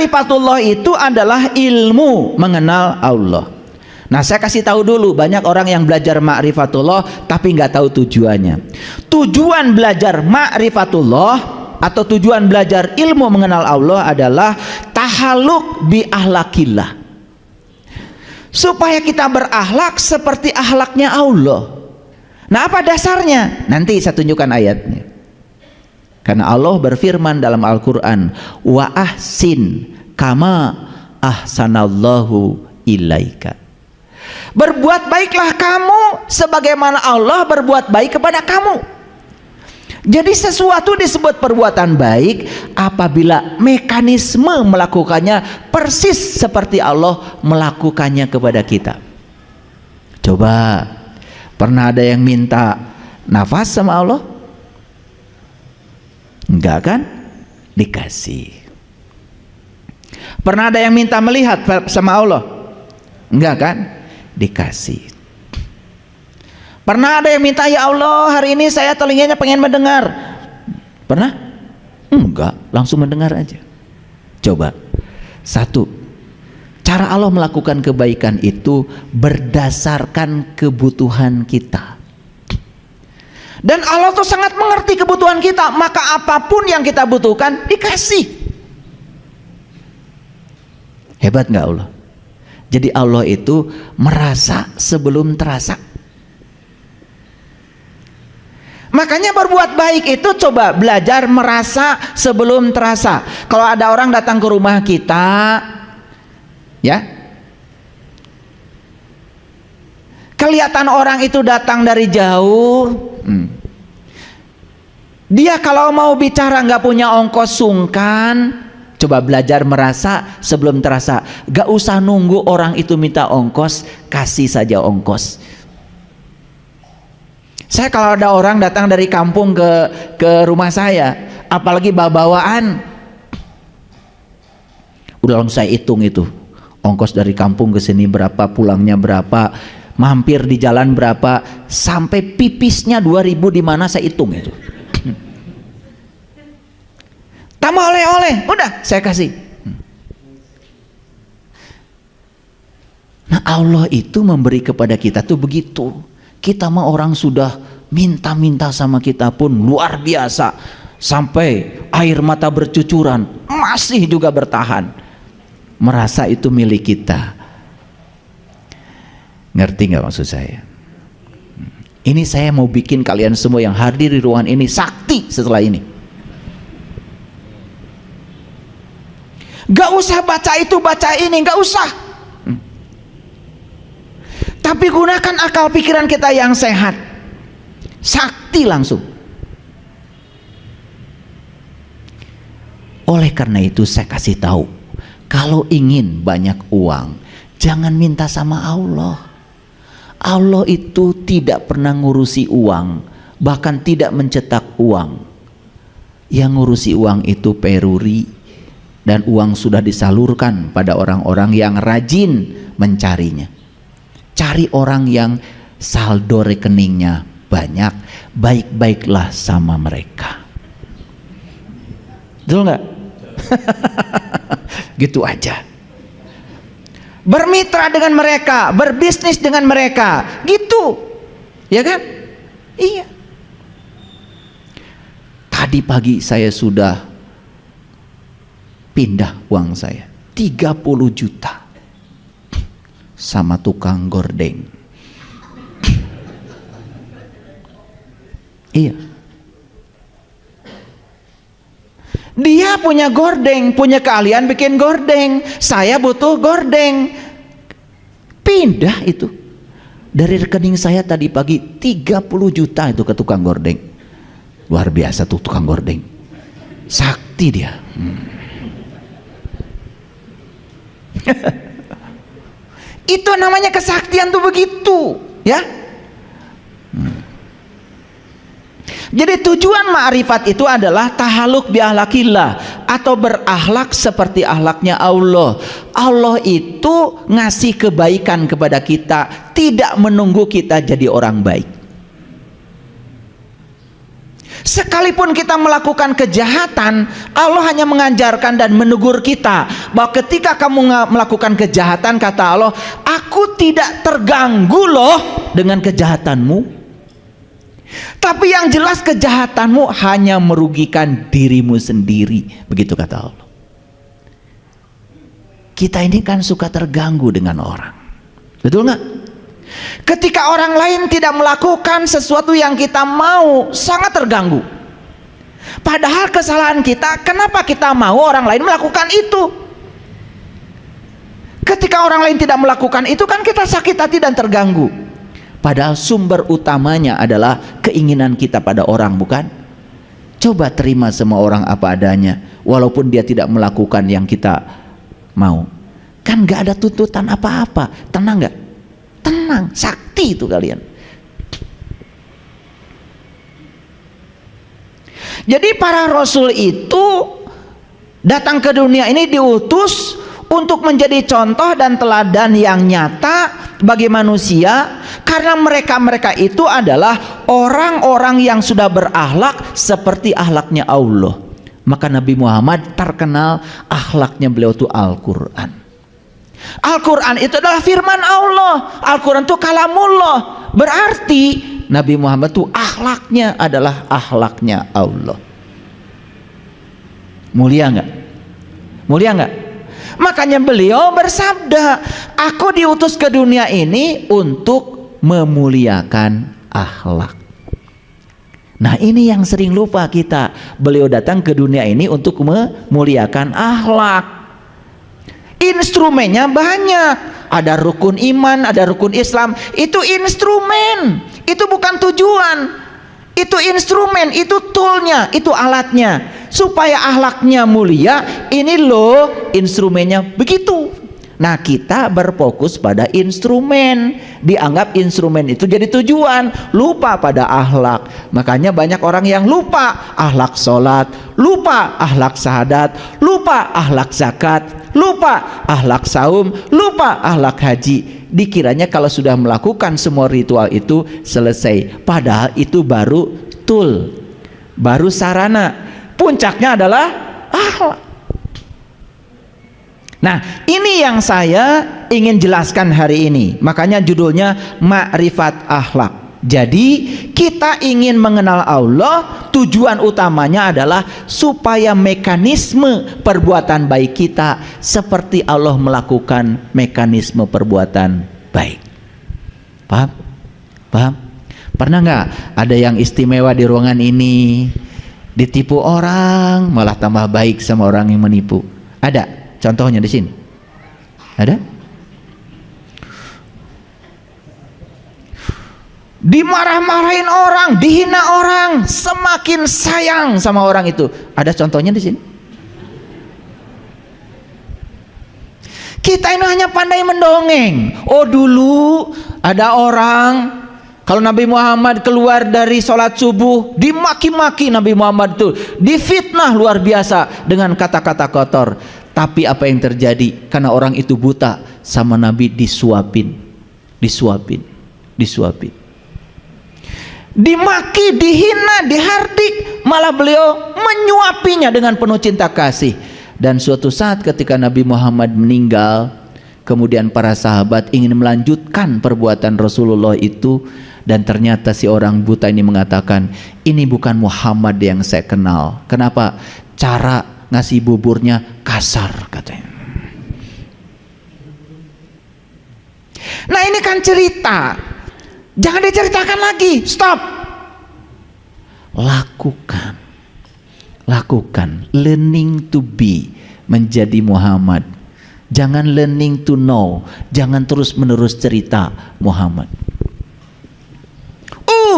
Ma'rifatullah itu adalah ilmu mengenal Allah. Nah, saya kasih tahu dulu, banyak orang yang belajar ma'rifatullah tapi nggak tahu tujuannya. Tujuan belajar ma'rifatullah atau tujuan belajar ilmu mengenal Allah adalah tahalluq bi ahlakillah, supaya kita berakhlak seperti akhlaknya Allah. Nah, apa dasarnya? Nanti saya tunjukkan ayatnya. Karena Allah berfirman dalam Al-Quran, wa ahsin kama ahsanallahu ilaika. Berbuat baiklah kamu sebagaimana Allah berbuat baik kepada kamu. Jadi sesuatu disebut perbuatan baik apabila mekanisme melakukannya persis seperti Allah melakukannya kepada kita. Coba, pernah ada yang minta nafas sama Allah? Enggak kan? Dikasih. Pernah ada yang minta melihat sama Allah? Enggak kan? Dikasih. Pernah ada yang minta, ya Allah hari ini saya telinganya pengen mendengar? Pernah? Enggak, langsung mendengar aja. Coba, satu, cara Allah melakukan kebaikan itu berdasarkan kebutuhan kita. Dan Allah tuh sangat mengerti kebutuhan kita, maka apapun yang kita butuhkan dikasih. Hebat nggak Allah? Jadi Allah itu merasa sebelum terasa. Makanya berbuat baik itu coba belajar merasa sebelum terasa. Kalau ada orang datang ke rumah kita, ya, kelihatan orang itu datang dari jauh, dia kalau mau bicara nggak punya ongkos sungkan. Coba belajar merasa sebelum terasa. Gak usah nunggu orang itu minta ongkos, kasih saja ongkos. Saya kalau ada orang datang dari kampung ke rumah saya, apalagi bawa-bawaan, udah langsung saya hitung itu ongkos dari kampung ke sini berapa, pulangnya berapa, mampir di jalan berapa, sampai pipisnya 2.000 di mana saya hitung itu. Tambah oleh-oleh, udah saya kasih. Nah, Allah itu memberi kepada kita tuh begitu. Kita mah orang sudah minta-minta sama kita pun luar biasa, sampai air mata bercucuran masih juga bertahan, merasa itu milik kita. Ngerti nggak maksud saya? Ini saya mau bikin kalian semua yang hadir di ruangan ini sakti setelah ini. Gak usah baca itu, baca ini, gak usah. Tapi gunakan akal pikiran kita yang sehat. Sakti langsung. Oleh karena itu saya kasih tahu, kalau ingin banyak uang, jangan minta sama Allah. Allah itu tidak pernah ngurusi uang, bahkan tidak mencetak uang. Yang ngurusi uang itu peruri. Dan uang sudah disalurkan pada orang-orang yang rajin mencarinya. Cari orang yang saldo rekeningnya banyak, baik-baiklah sama mereka. Betul nggak? Gitu aja. Bermitra dengan mereka, berbisnis dengan mereka, gitu, ya kan? Iya. Tadi pagi saya sudah pindah uang saya 30 juta sama tukang gordeng. Iya, dia punya gordeng, punya keahlian bikin gordeng, saya butuh gordeng, pindah itu dari rekening saya tadi pagi 30 juta itu ke tukang gordeng. Luar biasa tuh tukang gordeng, sakti dia. Itu namanya kesaktian tuh begitu, ya. Jadi tujuan ma'rifat itu adalah tahalluq bi ahlakillah, atau berakhlak seperti akhlaknya Allah. Allah itu ngasih kebaikan kepada kita, tidak menunggu kita jadi orang baik. Sekalipun kita melakukan kejahatan, Allah hanya mengajarkan dan menegur kita bahwa ketika kamu melakukan kejahatan, kata Allah, aku tidak terganggu loh dengan kejahatanmu. Tapi yang jelas kejahatanmu hanya merugikan dirimu sendiri. Begitu kata Allah. Kita ini kan suka terganggu dengan orang. Betul nggak? Ketika orang lain tidak melakukan sesuatu yang kita mau, sangat terganggu. Padahal kesalahan kita, kenapa kita mau orang lain melakukan itu? Ketika orang lain tidak melakukan itu, kan kita sakit hati dan terganggu. Padahal sumber utamanya adalah keinginan kita pada orang, bukan? Coba terima semua orang apa adanya, walaupun dia tidak melakukan yang kita mau. Kan gak ada tuntutan apa-apa. Tenang gak? Tenang, sakti itu kalian. Jadi para rasul itu datang ke dunia ini diutus untuk menjadi contoh dan teladan yang nyata bagi manusia, karena mereka itu adalah orang-orang yang sudah berakhlak seperti akhlaknya Allah. Maka Nabi Muhammad terkenal akhlaknya beliau itu Al-Quran. Al-Quran itu adalah firman Allah. Al-Quran itu kalamullah. Berarti Nabi Muhammad itu akhlaknya adalah akhlaknya Allah. Mulia nggak? Mulia nggak? Makanya beliau bersabda, aku diutus ke dunia ini untuk memuliakan akhlak. Nah ini yang sering lupa kita. Beliau datang ke dunia ini untuk memuliakan akhlak. Instrumennya banyak. Ada rukun iman, ada rukun Islam. Itu instrumen, itu bukan tujuan. Itu instrumen, itu toolnya, itu alatnya. Supaya akhlaknya mulia, ini loh instrumennya begitu. Nah kita berfokus pada instrumen, dianggap instrumen itu jadi tujuan, lupa pada akhlak. Makanya banyak orang yang lupa akhlak sholat, lupa akhlak syahadat, lupa akhlak zakat, lupa akhlak saum, lupa akhlak haji. Dikiranya kalau sudah melakukan semua ritual itu selesai, padahal itu baru tool, baru sarana. Puncaknya adalah akhlak. Nah ini yang saya ingin jelaskan hari ini. Makanya judulnya Ma'rifat Akhlak. Jadi kita ingin mengenal Allah, tujuan utamanya adalah supaya mekanisme perbuatan baik kita seperti Allah melakukan mekanisme perbuatan baik. Paham? Paham? Pernah nggak ada yang istimewa di ruangan ini, ditipu orang malah tambah baik sama orang yang menipu? Ada? Contohnya di sini ada? Dimarah-marahin orang, dihina orang, semakin sayang sama orang itu. Ada contohnya di sini? Kita ini hanya pandai mendongeng. Oh dulu ada orang, kalau Nabi Muhammad keluar dari sholat subuh, dimaki-maki Nabi Muhammad itu, difitnah luar biasa dengan kata-kata kotor. Tapi apa yang terjadi? Karena orang itu buta, sama Nabi disuapin. Dimaki, dihina, dihardik, malah beliau menyuapinya dengan penuh cinta kasih. Dan suatu saat ketika Nabi Muhammad meninggal, kemudian para sahabat ingin melanjutkan perbuatan Rasulullah itu, dan ternyata si orang buta ini mengatakan, ini bukan Muhammad yang saya kenal. Kenapa? Cara ngasih buburnya kasar katanya. Nah ini kan cerita, jangan diceritakan lagi, stop. Lakukan learning to be, menjadi Muhammad. Jangan learning to know, jangan terus menerus cerita Muhammad.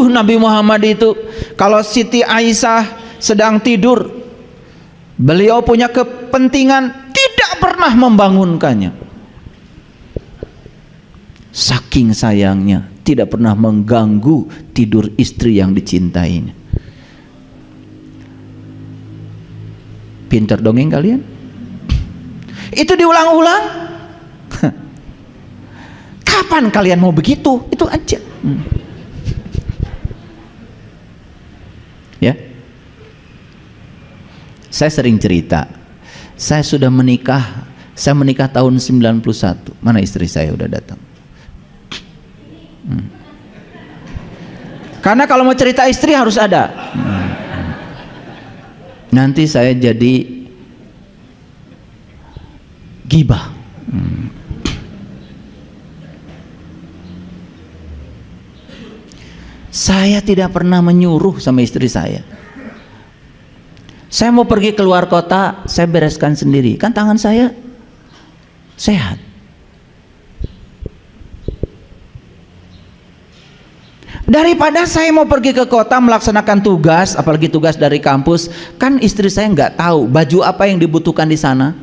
Nabi Muhammad itu kalau Siti Aisyah sedang tidur, beliau punya kepentingan tidak pernah membangunkannya. Saking sayangnya, tidak pernah mengganggu tidur istri yang dicintainya. Pintar dongeng kalian? Itu diulang-ulang. Kapan kalian mau begitu? Itu aja. Ya. Saya sering cerita, saya menikah tahun 91. Mana istri saya udah datang? Karena kalau mau cerita istri harus ada. Nanti saya jadi gibah. Saya tidak pernah menyuruh sama istri saya. Saya mau pergi keluar kota, saya bereskan sendiri. Kan tangan saya sehat. Daripada saya mau pergi ke kota melaksanakan tugas, apalagi tugas dari kampus, kan istri saya nggak tahu baju apa yang dibutuhkan di sana.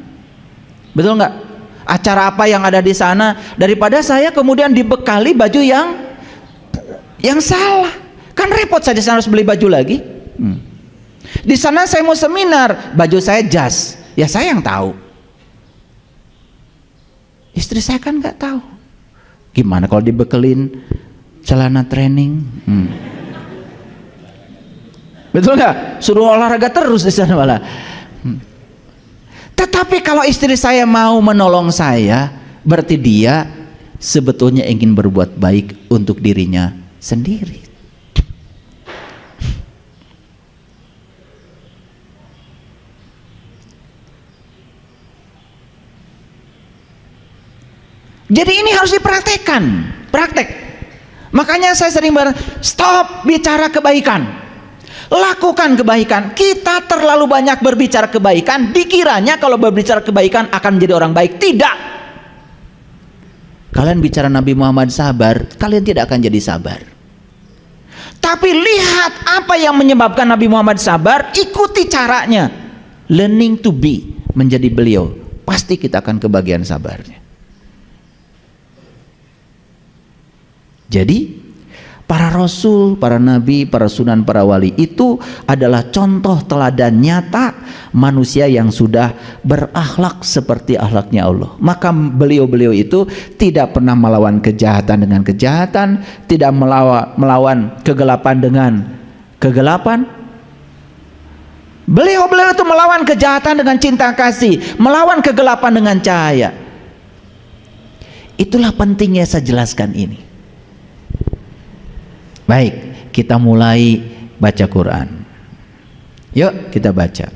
Betul nggak? Acara apa yang ada di sana? Daripada saya kemudian dibekali baju yang salah. Kan repot saya di sana harus beli baju lagi. Di sana saya mau seminar, baju saya jas, ya saya yang tahu. Istri saya kan nggak tahu. Gimana kalau dibekelin celana training? Betul nggak? Suruh olahraga terus di sana malah. Tetapi kalau istri saya mau menolong saya, berarti dia sebetulnya ingin berbuat baik untuk dirinya sendiri. Jadi ini harus dipraktekkan, praktek. Makanya saya sering stop bicara kebaikan, lakukan kebaikan. Kita terlalu banyak berbicara kebaikan, dikiranya kalau berbicara kebaikan akan menjadi orang baik. Tidak. Kalian bicara Nabi Muhammad sabar, kalian tidak akan jadi sabar. Tapi lihat apa yang menyebabkan Nabi Muhammad sabar, ikuti caranya. Learning to be, menjadi beliau. Pasti kita akan kebagian sabarnya. Jadi para rasul, para nabi, para sunan, para wali itu adalah contoh teladan nyata manusia yang sudah berakhlak seperti akhlaknya Allah. Maka beliau-beliau itu tidak pernah melawan kejahatan dengan kejahatan, tidak melawan kegelapan dengan kegelapan. Beliau-beliau itu melawan kejahatan dengan cinta kasih, melawan kegelapan dengan cahaya. Itulah pentingnya saya jelaskan ini. Baik, kita mulai baca Quran. Yuk kita baca.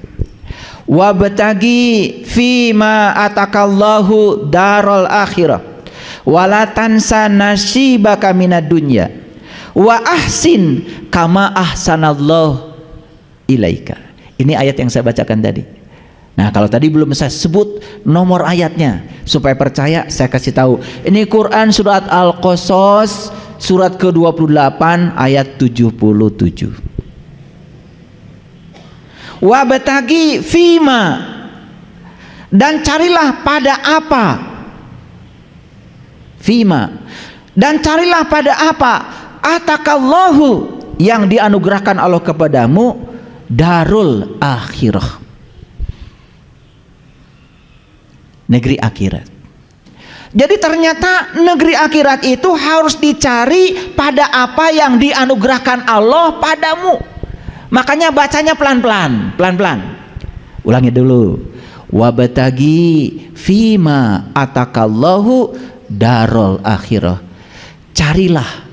Wabtagi fima atakallahu darul akhirah wala tansa nasibaka minad dunya wa ahsin kama ahsanallahu ilaika. Ini ayat yang saya bacakan tadi. Nah, kalau tadi belum saya sebut nomor ayatnya supaya percaya, saya kasih tahu. Ini Quran surat Al-Qasas surat ke-28 ayat 77. Wabtagi fima, dan carilah pada apa? Fima, dan carilah pada apa? Atakallahu, yang dianugerahkan Allah kepadamu, darul akhirah, negeri akhirat. Jadi ternyata negeri akhirat itu harus dicari pada apa yang dianugerahkan Allah padamu. Makanya bacanya pelan-pelan, pelan-pelan. Ulangi dulu. Wabtagi fima atakallahu darul akhirah. Carilah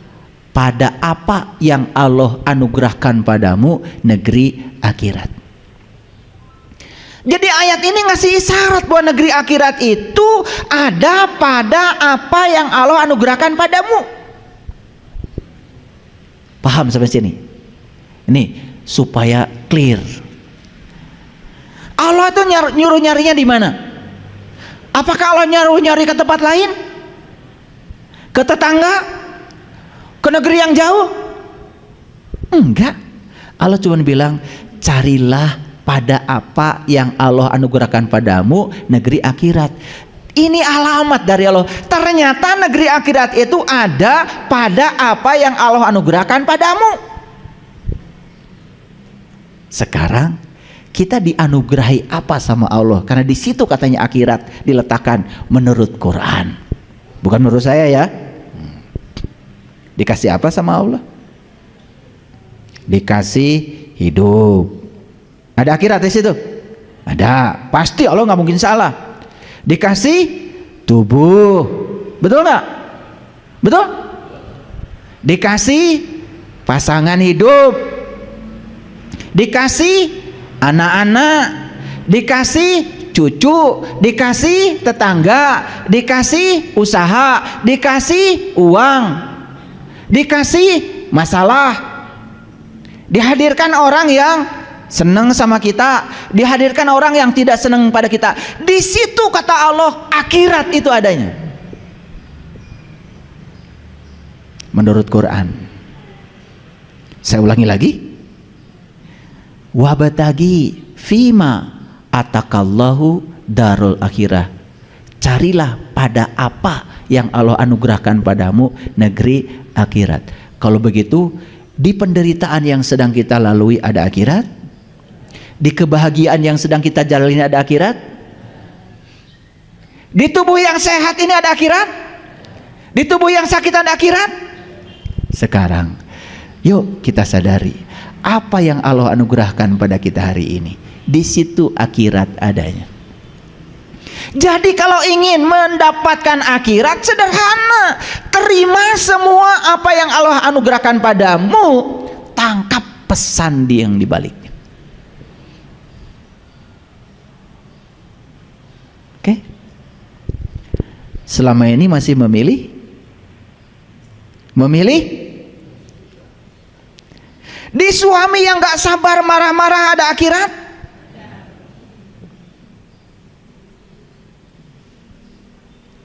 pada apa yang Allah anugerahkan padamu, negeri akhirat. Jadi ayat ini ngasih isyarat bahwa negeri akhirat itu ada pada apa yang Allah anugerahkan padamu. Paham sampai sini? Ini supaya clear. Allah itu nyuruh nyarinya di mana? Apakah Allah nyuruh nyari ke tempat lain? Ke tetangga? Ke negeri yang jauh? Enggak. Allah cuma bilang, carilah pada apa yang Allah anugerahkan padamu, negeri akhirat. Ini alamat dari Allah. Ternyata negeri akhirat itu ada pada apa yang Allah anugerahkan padamu. Sekarang kita dianugerahi apa sama Allah? Karena di situ katanya akhirat diletakkan menurut Quran, bukan menurut saya ya. Dikasih apa sama Allah? Dikasih hidup. Ada akhirat di situ? Ada, pasti Allah nggak mungkin salah. Dikasih tubuh, betul nggak? Betul? Dikasih pasangan hidup, dikasih anak-anak, dikasih cucu, dikasih tetangga, dikasih usaha, dikasih uang, dikasih masalah, dihadirkan orang yang senang sama kita, dihadirkan orang yang tidak senang pada kita. Di situ kata Allah akhirat itu adanya. Menurut Quran, saya ulangi lagi, wabatagi fima atakallahu darul akhirah, carilah pada apa yang Allah anugerahkan padamu negeri akhirat. Kalau begitu, di penderitaan yang sedang kita lalui ada akhirat, di kebahagiaan yang sedang kita jalani ada akhirat, di tubuh yang sehat ini ada akhirat, di tubuh yang sakit ada akhirat. Sekarang yuk kita sadari apa yang Allah anugerahkan pada kita hari ini. Di situ akhirat adanya. Jadi kalau ingin mendapatkan akhirat sederhana, terima semua apa yang Allah anugerahkan padamu, tangkap pesan yang dibaliknya. Oke? Selama ini masih memilih di suami yang gak sabar marah-marah ada akhirat?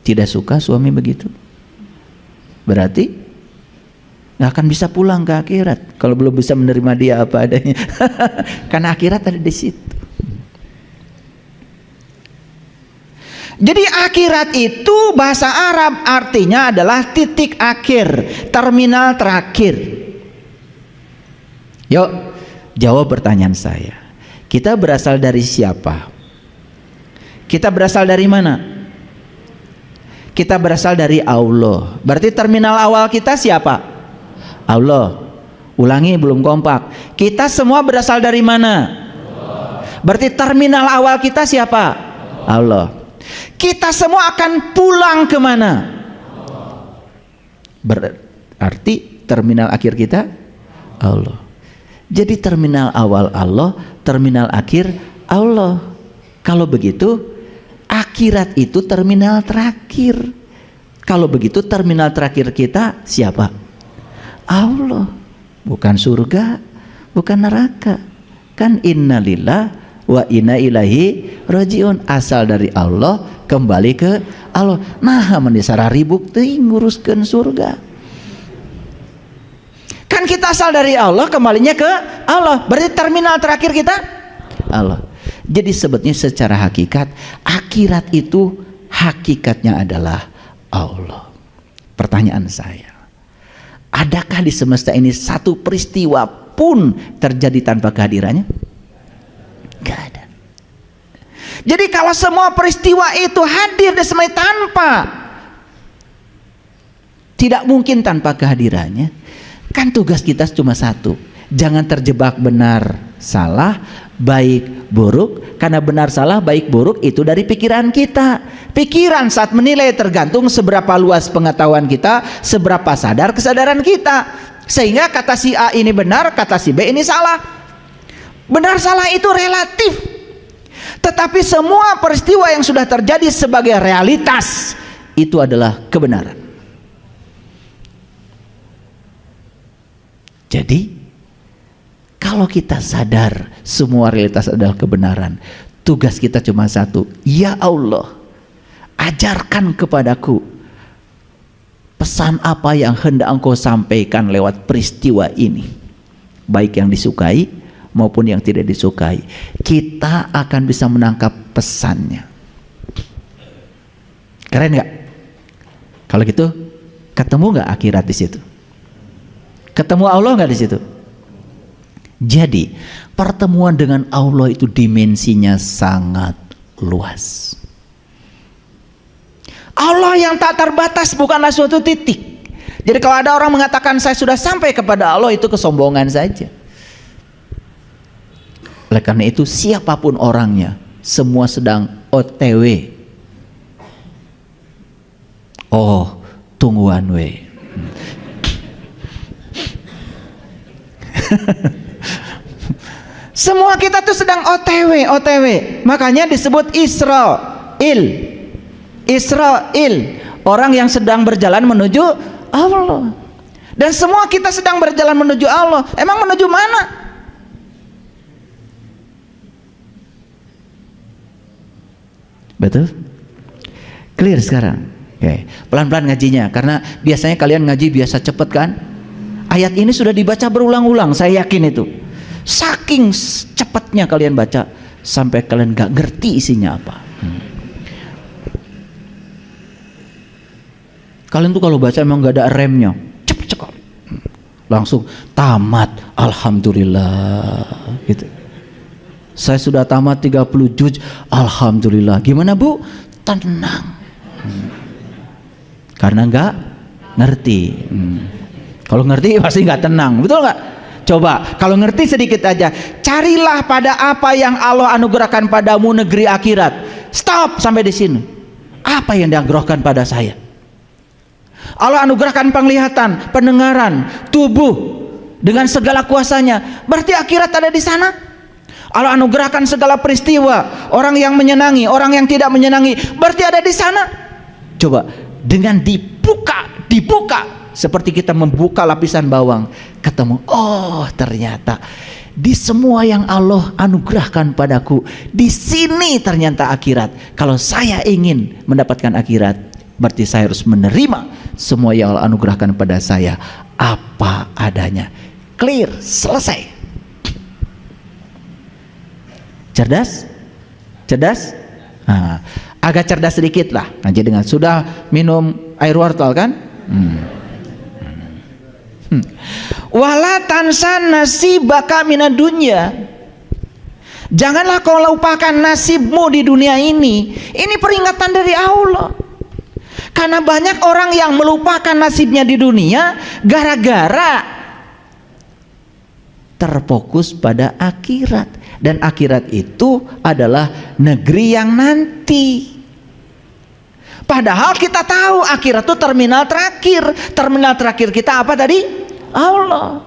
Tidak suka suami begitu, berarti gak akan bisa pulang ke akhirat kalau belum bisa menerima dia apa adanya. Karena akhirat ada di situ. Jadi akhirat itu bahasa Arab artinya adalah titik akhir, terminal terakhir. Yuk jawab pertanyaan saya. Kita berasal dari siapa? Kita berasal dari mana? Kita berasal dari Allah. Berarti terminal awal kita siapa? Allah. Ulangi, belum kompak. Kita semua berasal dari mana? Berarti terminal awal kita siapa? Allah. Kita semua akan pulang kemana? Berarti terminal akhir kita Allah. Jadi terminal awal Allah, terminal akhir Allah. Kalau begitu akhirat itu terminal terakhir. Kalau begitu terminal terakhir kita siapa? Allah. Bukan surga, bukan neraka. Kan innalillah wa inna ilaihi rajiun, asal dari Allah kembali ke Allah. Nah menisara ribuk teuing nguruskeun surga. Kan kita asal dari Allah, kembalinya ke Allah. Berarti terminal terakhir kita Allah. Jadi sebetulnya secara hakikat akhirat itu hakikatnya adalah Allah. Pertanyaan saya, adakah di semesta ini satu peristiwa pun terjadi tanpa kehadirannya? Gak ada. Jadi kalau semua peristiwa itu hadir di semesta tanpa, tidak mungkin tanpa kehadirannya. Kan tugas kita cuma satu, jangan terjebak benar salah, baik buruk. Karena benar salah, baik buruk itu dari pikiran kita. Pikiran saat menilai tergantung seberapa luas pengetahuan kita, seberapa sadar kesadaran kita. Sehingga kata si A ini benar, kata si B ini salah. Benar salah itu relatif. Tetapi semua peristiwa yang sudah terjadi sebagai realitas itu adalah kebenaran. Jadi kalau kita sadar semua realitas adalah kebenaran, tugas kita cuma satu. Ya Allah, ajarkan kepadaku pesan apa yang hendak Engkau sampaikan lewat peristiwa ini, baik yang disukai maupun yang tidak disukai. Kita akan bisa menangkap pesannya. Keren nggak? Kalau gitu ketemu nggak akhirat di situ? Ketemu Allah nggak di situ? Jadi pertemuan dengan Allah itu dimensinya sangat luas. Allah yang tak terbatas bukanlah suatu titik. Jadi kalau ada orang mengatakan saya sudah sampai kepada Allah, itu kesombongan saja. Oleh karena itu siapapun orangnya, semua sedang OTW. Oh, tunggu one way. Semua kita tuh sedang OTW. Makanya disebut Israil. Orang yang sedang berjalan menuju Allah. Dan semua kita sedang berjalan menuju Allah. Emang menuju mana? Betul? Clear sekarang? Oke. Pelan-pelan ngajinya, karena biasanya kalian ngaji biasa cepet kan? Ayat ini sudah dibaca berulang-ulang, saya yakin itu. Saking cepatnya kalian baca sampai kalian gak ngerti isinya apa. Kalian tuh kalau baca emang gak ada remnya, cepet sekali, langsung tamat, alhamdulillah gitu. Saya sudah tamat 30 juz, alhamdulillah. Gimana Bu? Tenang, karena gak ngerti. Kalau ngerti pasti gak tenang, betul gak? Coba kalau ngerti sedikit aja, carilah pada apa yang Allah anugerahkan padamu negeri akhirat. Stop sampai di sini. Apa yang dianugerahkan pada saya? Allah anugerahkan penglihatan, pendengaran, tubuh dengan segala kuasanya. Berarti akhirat ada di sana. Allah anugerahkan segala peristiwa, orang yang menyenangi, orang yang tidak menyenangi, berarti ada di sana. Coba dengan dibuka seperti kita membuka lapisan bawang, ketemu, oh ternyata di semua yang Allah anugerahkan padaku, di sini ternyata akhirat. Kalau saya ingin mendapatkan akhirat, berarti saya harus menerima semua yang Allah anugerahkan pada saya apa adanya. Clear, selesai. Cerdas? Nah, agak cerdas sedikit lah. Nah, jadi dengan sudah minum air wortel kan? Wala tansa nasibaka minad dunya. Janganlah kau lupakan nasibmu di dunia ini. Ini peringatan dari Allah. Karena banyak orang yang melupakan nasibnya di dunia gara-gara terfokus pada akhirat. Dan akhirat itu adalah negeri yang nanti. Padahal kita tahu akhirat itu terminal terakhir. Terminal terakhir kita apa tadi? Allah.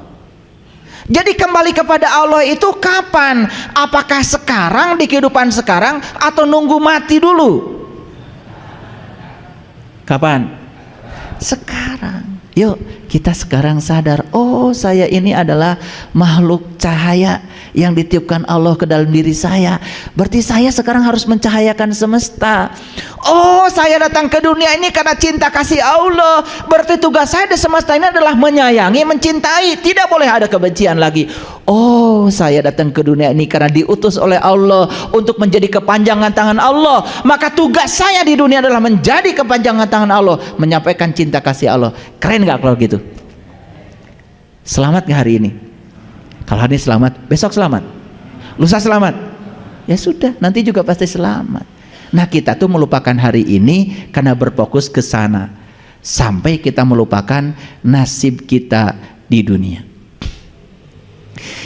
Jadi kembali kepada Allah itu kapan? Apakah sekarang, di kehidupan sekarang, atau nunggu mati dulu? Kapan? Sekarang. Yuk kita sekarang sadar, oh saya ini adalah makhluk cahaya yang ditiupkan Allah ke dalam diri saya. Berarti saya sekarang harus mencahayakan semesta. Oh saya datang ke dunia ini karena cinta kasih Allah. Berarti tugas saya di semesta ini adalah menyayangi, mencintai. Tidak boleh ada kebencian lagi. Oh saya datang ke dunia ini karena diutus oleh Allah untuk menjadi kepanjangan tangan Allah. Maka tugas saya di dunia adalah menjadi kepanjangan tangan Allah, menyampaikan cinta kasih Allah. Keren gak kalau gitu? Selamat gak hari ini? Kalau hari ini selamat, besok selamat, lusa selamat, ya sudah, nanti juga pasti selamat. Nah kita tuh melupakan hari ini karena berfokus ke sana, sampai kita melupakan nasib kita di dunia.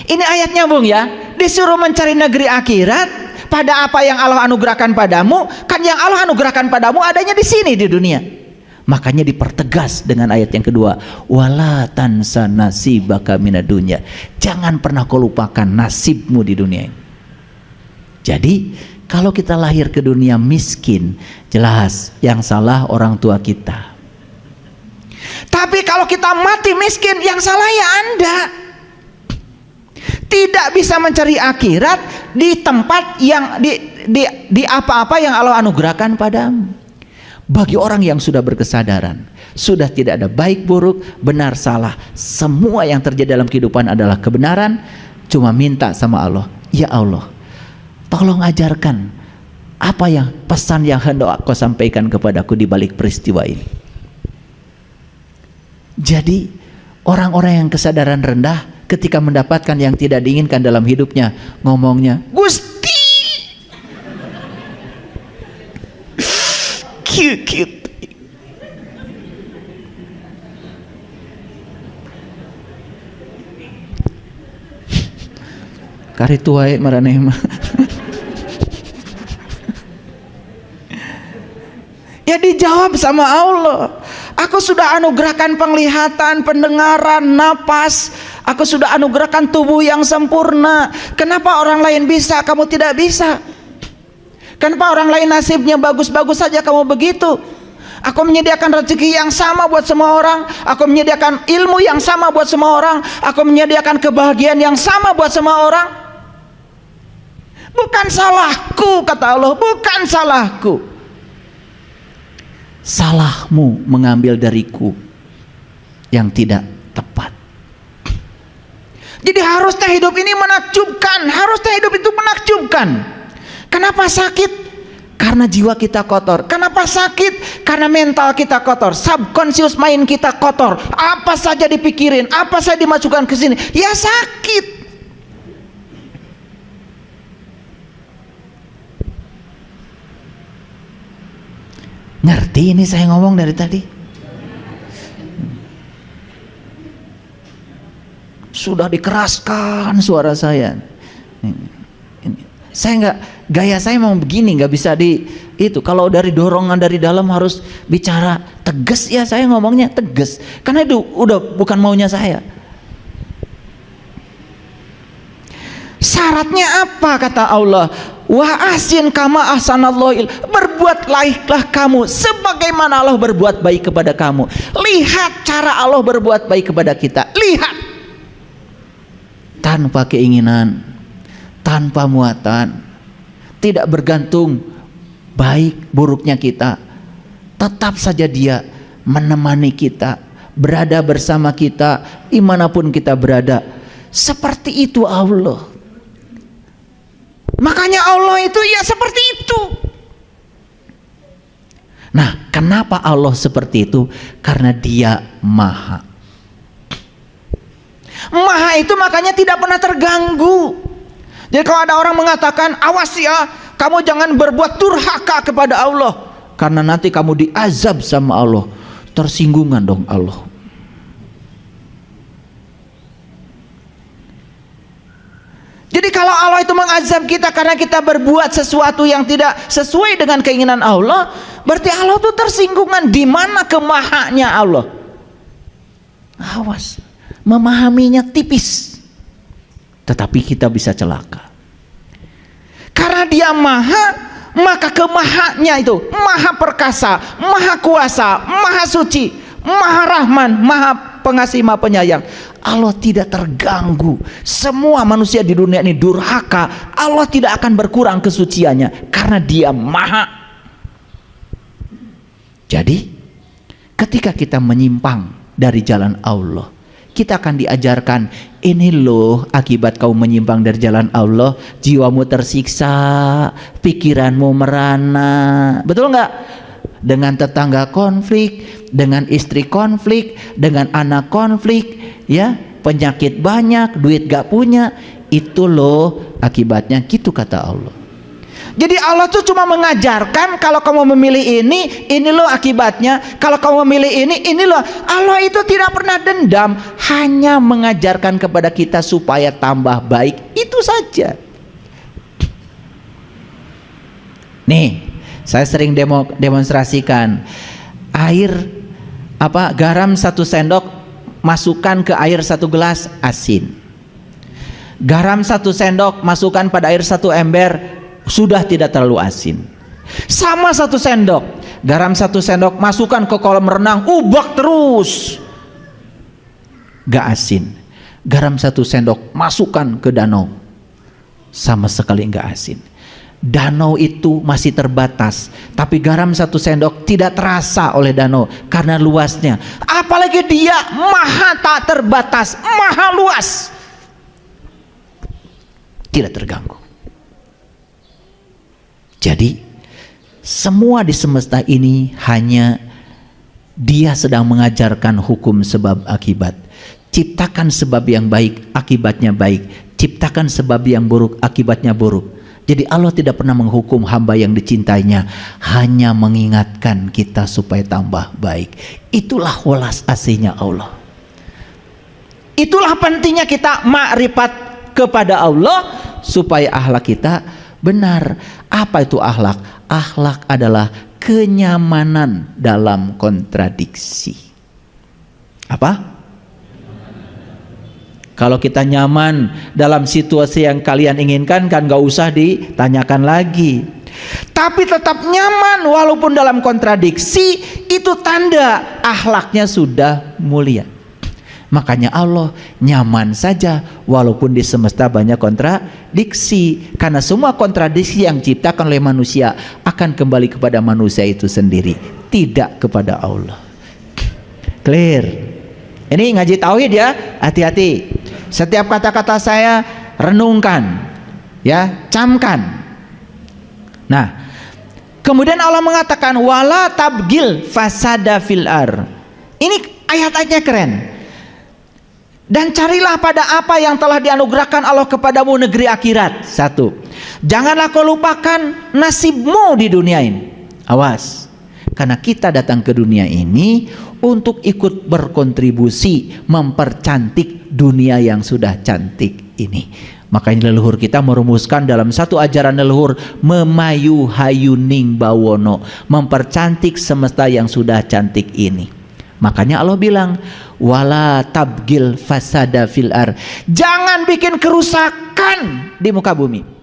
Ini ayatnya Bung ya, disuruh mencari negeri akhirat pada apa yang Allah anugerahkan padamu. Kan yang Allah anugerahkan padamu adanya di sini di dunia. Makanya dipertegas dengan ayat yang kedua, wala tansa nasibaka minad dunya. Jangan pernah kau lupakan nasibmu di dunia ini. Jadi kalau kita lahir ke dunia miskin, jelas yang salah orang tua kita. Tapi kalau kita mati miskin, yang salah ya Anda. Tidak bisa mencari akhirat di tempat yang di apa-apa yang Allah anugerahkan padamu. Bagi orang yang sudah berkesadaran, sudah tidak ada baik buruk, benar salah, semua yang terjadi dalam kehidupan adalah kebenaran, cuma minta sama Allah, ya Allah, tolong ajarkan apa yang pesan yang hendak kau sampaikan kepadaku di balik peristiwa ini. Jadi orang-orang yang kesadaran rendah ketika mendapatkan yang tidak diinginkan dalam hidupnya, ngomongnya, Gusti cute. Kari tuai maraneh mah. Ya dijawab sama Allah. Aku sudah anugerahkan penglihatan, pendengaran, napas. Aku sudah anugerahkan tubuh yang sempurna. Kenapa orang lain bisa, kamu tidak bisa? Kenapa orang lain nasibnya bagus-bagus saja, kamu begitu? Aku menyediakan rezeki yang sama buat semua orang. Aku menyediakan ilmu yang sama buat semua orang. Aku menyediakan kebahagiaan yang sama buat semua orang. Bukan salahku, kata Allah, bukan salahku. Salahmu mengambil dariku yang tidak tepat. Jadi harusnya hidup ini menakjubkan. Harusnya hidup itu menakjubkan. Kenapa sakit? Karena jiwa kita kotor. Kenapa sakit? Karena mental kita kotor. Subconscious mind kita kotor. Apa saja dipikirin, apa saja dimasukkan ke sini, ya sakit. Ngerti ini saya ngomong dari tadi? Sudah dikeraskan suara saya. Saya nggak, gaya saya memang begini, nggak bisa di itu. Kalau dari dorongan dari dalam harus bicara tegas, ya saya ngomongnya tegas. Karena itu udah bukan maunya saya. Syaratnya apa kata Allah? Wa ahsin kama ahsanallahu, berbuatlah kamu sebagaimana Allah berbuat baik kepada kamu. Lihat cara Allah berbuat baik kepada kita. Lihat, tanpa keinginan, tanpa muatan, tidak bergantung baik buruknya kita. Tetap saja Dia menemani kita, berada bersama kita dimanapun kita berada. Seperti itu Allah. Makanya Allah itu ya seperti itu. Nah, kenapa Allah seperti itu? Karena Dia Maha. Maha itu makanya tidak pernah terganggu. Jadi kalau ada orang mengatakan, awas ya, kamu jangan berbuat durhaka kepada Allah, karena nanti kamu diazab sama Allah. Tersinggungan dong Allah. Jadi kalau Allah itu mengazab kita karena kita berbuat sesuatu yang tidak sesuai dengan keinginan Allah, berarti Allah itu tersinggungan. Di mana kemahanya Allah? Awas, memahaminya tipis, tetapi kita bisa celaka. Karena Dia Maha, maka kemahanya itu Maha perkasa, Maha kuasa, Maha suci, Maha rahman, Maha pengasih, Maha penyayang. Allah tidak terganggu. Semua manusia di dunia ini durhaka, Allah tidak akan berkurang kesuciannya karena Dia Maha. Jadi ketika kita menyimpang dari jalan Allah, kita akan diajarkan, ini loh akibat kau menyimpang dari jalan Allah. Jiwamu tersiksa, pikiranmu merana. Betul nggak? Dengan tetangga konflik, dengan istri konflik, dengan anak konflik, ya, penyakit banyak, duit gak punya. Itu loh akibatnya, gitu kata Allah. Jadi Allah tuh cuma mengajarkan, kalau kamu memilih ini loh akibatnya. Kalau kamu memilih ini loh. Allah itu tidak pernah dendam, hanya mengajarkan kepada kita supaya tambah baik. Itu saja. Nih, saya sering demonstrasikan air garam 1 sendok masukkan ke air 1 gelas asin. Garam 1 sendok masukkan pada air 1 ember, sudah tidak terlalu asin. Sama 1 sendok, garam 1 sendok masukkan ke kolam renang, ubah terus, gak asin. Garam 1 sendok masukkan ke danau, sama sekali gak asin. Danau itu masih terbatas, tapi garam 1 sendok tidak terasa oleh danau karena luasnya. Apalagi Dia Maha tak terbatas, Maha luas, tidak terganggu. Jadi semua di semesta ini hanya Dia sedang mengajarkan hukum sebab akibat. Ciptakan sebab yang baik, akibatnya baik. Ciptakan sebab yang buruk, akibatnya buruk. Jadi Allah tidak pernah menghukum hamba yang dicintainya, hanya mengingatkan kita supaya tambah baik. Itulah welas asihnya Allah. Itulah pentingnya kita makrifat kepada Allah supaya akhlak kita benar. Apa itu akhlak? Akhlak adalah kenyamanan dalam kontradiksi. Apa? Kalau kita nyaman dalam situasi yang kalian inginkan, kan gak usah ditanyakan lagi. Tapi tetap nyaman walaupun dalam kontradiksi, itu tanda akhlaknya sudah mulia. Makanya Allah nyaman saja walaupun di semesta banyak kontradiksi. Karena semua kontradiksi yang diciptakan oleh manusia akan kembali kepada manusia itu sendiri, tidak kepada Allah. Clear? Ini ngaji tauhid ya, hati-hati. Setiap kata-kata saya renungkan, ya, camkan. Nah, kemudian Allah mengatakan wala tabgil fasada fil ar. Ini ayat-ayatnya keren. Dan carilah pada apa yang telah dianugerahkan Allah kepadamu negeri akhirat. Satu, janganlah kau lupakan nasibmu di dunia ini. Awas, karena kita datang ke dunia ini untuk ikut berkontribusi mempercantik dunia yang sudah cantik ini. Makanya leluhur kita merumuskan dalam satu ajaran leluhur, memayu hayuning bawono, mempercantik semesta yang sudah cantik ini. Makanya Allah bilang wala tabgil fasada fil ar, jangan bikin kerusakan di muka bumi.